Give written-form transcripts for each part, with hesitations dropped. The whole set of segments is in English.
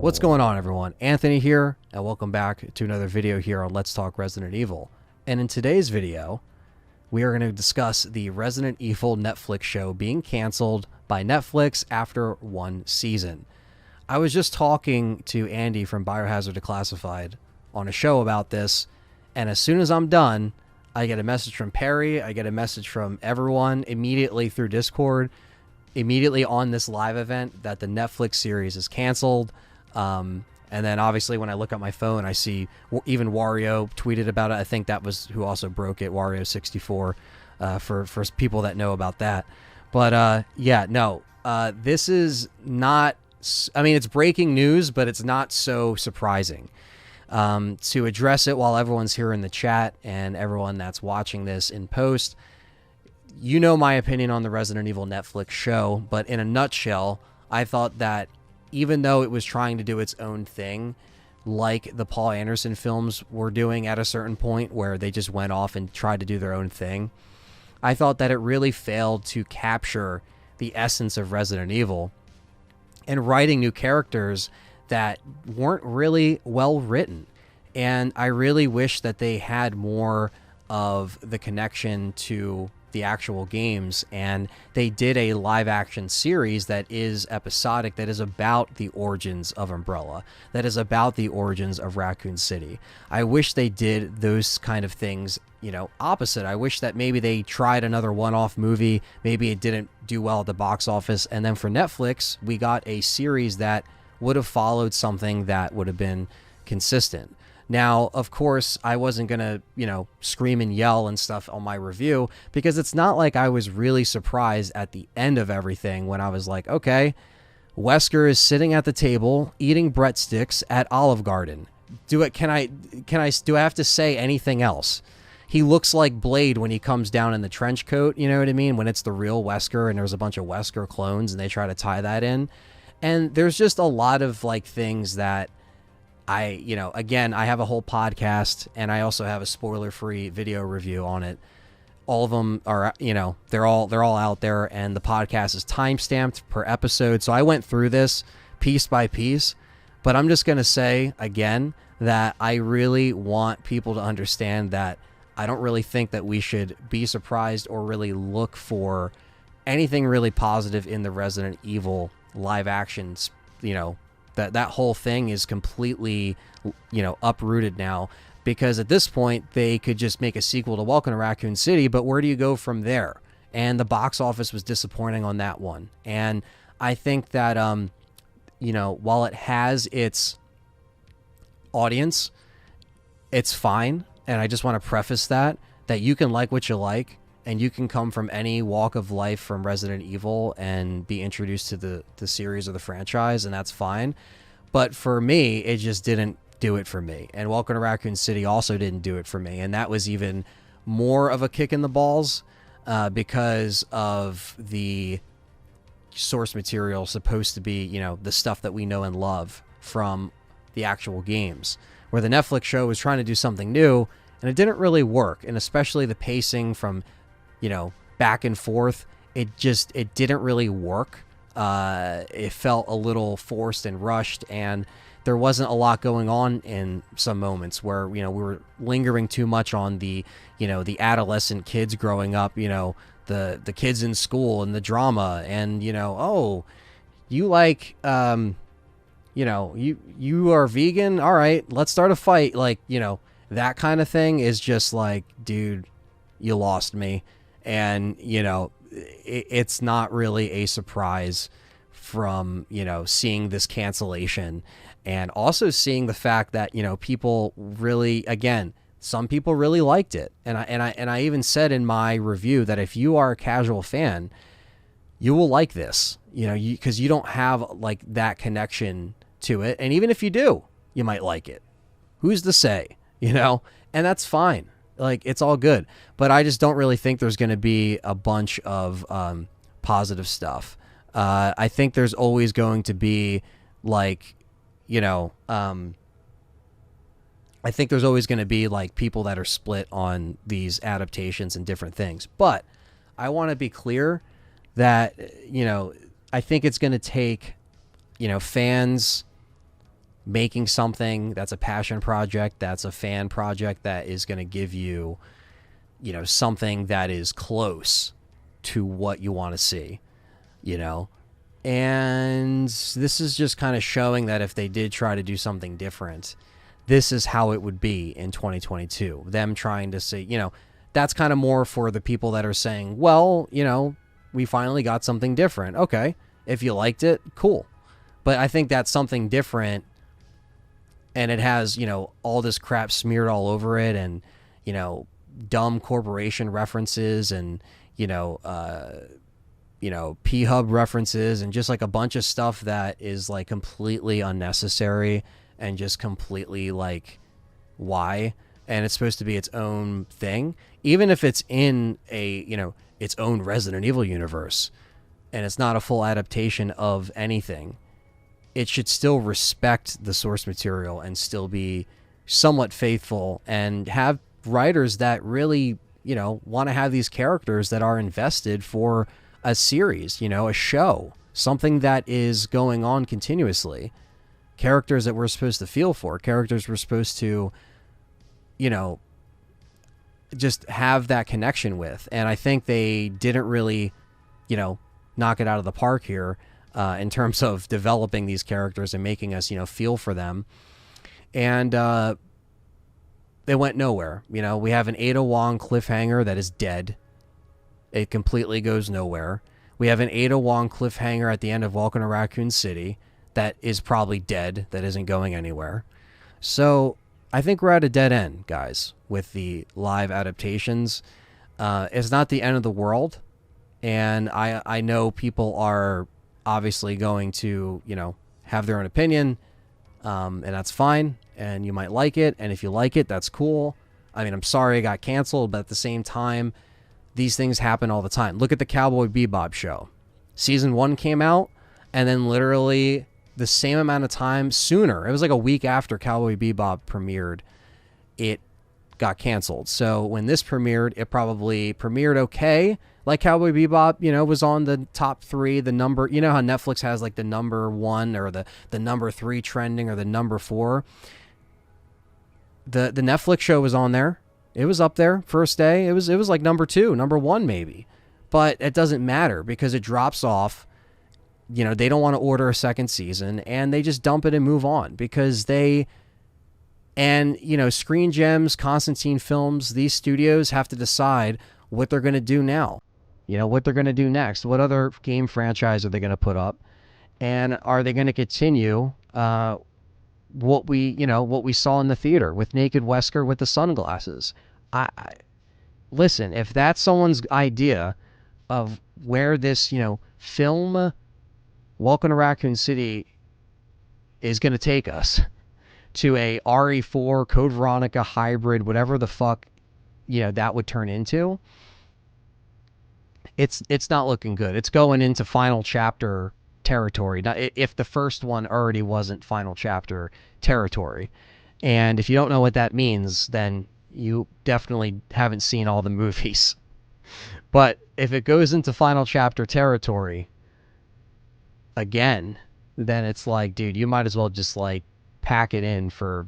What's going on, everyone? Anthony here, and welcome back to another video here on Let's Talk Resident Evil. And in today's video, we are going to discuss the Resident Evil Netflix show being canceled by Netflix after one season. I was just talking to Andy from Biohazard Declassified on a show about this, and as soon as I'm done, I get a message from Perry, I get a message from everyone immediately through Discord, immediately on this live event, that the Netflix series is canceled. And then obviously when I look at my phone, I see even Wario tweeted about it. I think that was who also broke it, Wario64, for people that know about that. But yeah, no, this is not, I mean, it's breaking news, but it's not so surprising. To address it while everyone's here in the chat and everyone that's watching this in post, you know my opinion on the Resident Evil Netflix show, but in a nutshell, I thought that even though it was trying to do its own thing, like the Paul Anderson films were doing at a certain point where they just went off and tried to do their own thing, I thought that it really failed to capture the essence of Resident Evil and writing new characters that weren't really well written. And I really wish that they had more of the connection to the actual games, and they did a live action series that is episodic, that is about the origins of Umbrella, that is about the origins of Raccoon City. I wish they did those kind of things, you know, opposite. I wish that maybe they tried another one-off movie, maybe it didn't do well at the box office, and then for Netflix we got a series that would have followed something that would have been consistent. Now, of course, I wasn't going to, you know, scream and yell and stuff on my review, because it's not like I was really surprised at the end of everything when I was like, okay, Wesker is sitting at the table eating breadsticks at Olive Garden. Do I have to say anything else? He looks like Blade when he comes down in the trench coat, you know what I mean? When it's the real Wesker and there's a bunch of Wesker clones and they try to tie that in. And there's just a lot of like things that again, I have a whole podcast and I also have a spoiler-free video review on it. All of them are, you know, they're all out there, and the podcast is time-stamped per episode. So I went through this piece by piece, but I'm just going to say again that I really want people to understand that I don't really think that we should be surprised or really look for anything really positive in the Resident Evil live actions, you know. That whole thing is completely, you know, uprooted now, because at this point they could just make a sequel to Welcome to Raccoon City, but where do you go from there? And the box office was disappointing on that one. And I think that, you know, while it has its audience, it's fine. And I just want to preface that you can like what you like, and you can come from any walk of life from Resident Evil and be introduced to the series or the franchise, and that's fine. But for me, it just didn't do it for me. And Welcome to Raccoon City also didn't do it for me. And that was even more of a kick in the balls because of the source material supposed to be, you know, the stuff that we know and love from the actual games. Where the Netflix show was trying to do something new, and it didn't really work. And especially the pacing from, you know, back and forth, it didn't really work. It felt a little forced and rushed, and there wasn't a lot going on in some moments where, you know, we were lingering too much on the, you know, the adolescent kids growing up, you know, the kids in school and the drama, and, you know, oh, you like, you know, you are vegan, all right, let's start a fight, like, you know, that kind of thing is just like, dude, you lost me. And, you know, it's not really a surprise from, you know, seeing this cancellation, and also seeing the fact that, you know, people really, again, some people really liked it. And I even said in my review that if you are a casual fan, you will like this, you know, because you don't have like that connection to it. And even if you do, you might like it. Who's to say, you know, and that's fine. Like, it's all good, but I just don't really think there's going to be a bunch of positive stuff. I think there's always going to be, like, you know, I think there's always going to be, like, people that are split on these adaptations and different things. But I want to be clear that, you know, I think it's going to take, you know, fans making something that's a passion project, that's a fan project, that is going to give you, you know, something that is close to what you want to see, you know. And this is just kind of showing that if they did try to do something different, this is how it would be in 2022. Them trying to say, you know, that's kind of more for the people that are saying, well, you know, we finally got something different. Okay, if you liked it, cool. But I think that's something different, and it has, you know, all this crap smeared all over it, and, you know, dumb corporation references, and, you know, P-Hub references, and just like a bunch of stuff that is like completely unnecessary and just completely like, why? And it's supposed to be its own thing, even if it's in a, you know, its own Resident Evil universe, and it's not a full adaptation of anything. It should still respect the source material and still be somewhat faithful, and have writers that really, you know, want to have these characters that are invested for a series, you know, a show, something that is going on continuously, characters that we're supposed to feel for, characters we're supposed to, you know, just have that connection with. And I think they didn't really, you know, knock it out of the park here in terms of developing these characters and making us, you know, feel for them. And they went nowhere. You know, we have an Ada Wong cliffhanger that is dead. It completely goes nowhere. We have an Ada Wong cliffhanger at the end of Welcome to Raccoon City that is probably dead, that isn't going anywhere. So I think we're at a dead end, guys, with the live adaptations. It's not the end of the world, and I know people are obviously going to, you know, have their own opinion, and that's fine, and you might like it, and if you like it, that's cool. I mean, I'm sorry it got canceled, but at the same time, these things happen all the time. Look at the Cowboy Bebop show. Season 1 came out, and then literally the same amount of time sooner, it was like a week after Cowboy Bebop premiered, it got canceled. So when this premiered, it probably premiered okay. Like Cowboy Bebop, you know, was on the top 3, the number, you know how Netflix has like the number 1 or the number 3 trending or the number 4. The Netflix show was on there. It was up there first day. It was like number 2, number 1 maybe. But it doesn't matter because it drops off. You know, they don't want to order a second season, and they just dump it and move on because they, and, you know, Screen Gems, Constantine Films, these studios have to decide what they're going to do now. You know, what they're going to do next. What other game franchise are they going to put up? And are they going to continue what we saw in the theater with Naked Wesker with the sunglasses? Listen, if that's someone's idea of where this, you know, film Welcome to Raccoon City is going to take us, to a RE4 Code Veronica hybrid, whatever the fuck, you know, that would turn into, it's not looking good. It's going into final chapter territory. Now, if the first one already wasn't final chapter territory. And if you don't know what that means, then you definitely haven't seen all the movies. But if it goes into final chapter territory again, then it's like, dude, you might as well just like pack it in for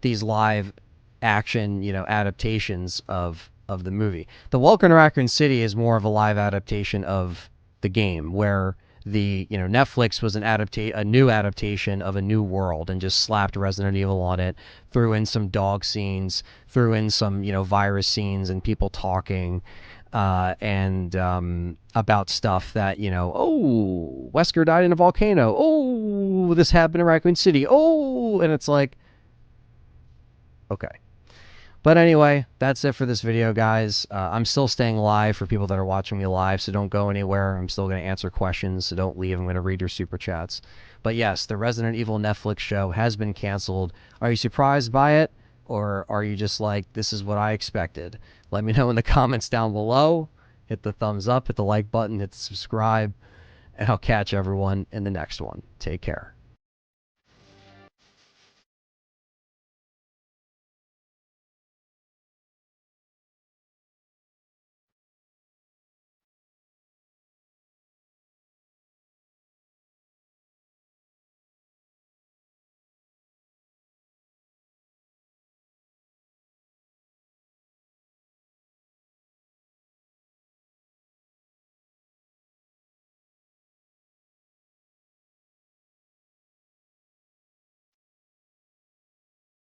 these live action, you know, adaptations of the movie. The Welcome to Raccoon City is more of a live adaptation of the game, where the, you know, Netflix was a new adaptation of a new world and just slapped Resident Evil on it, threw in some dog scenes, threw in some, you know, virus scenes and people talking, and about stuff that, you know, oh, Wesker died in a volcano. Oh, this happened in Raccoon City. Oh, and it's like, okay. But anyway, that's it for this video, guys. I'm still staying live for people that are watching me live, so don't go anywhere. I'm still going to answer questions, so don't leave. I'm going to read your super chats. But yes, the Resident Evil Netflix show has been canceled. Are you surprised by it? Or are you just like, this is what I expected? Let me know in the comments down below. Hit the thumbs up, hit the like button, hit the subscribe, and I'll catch everyone in the next one. Take care.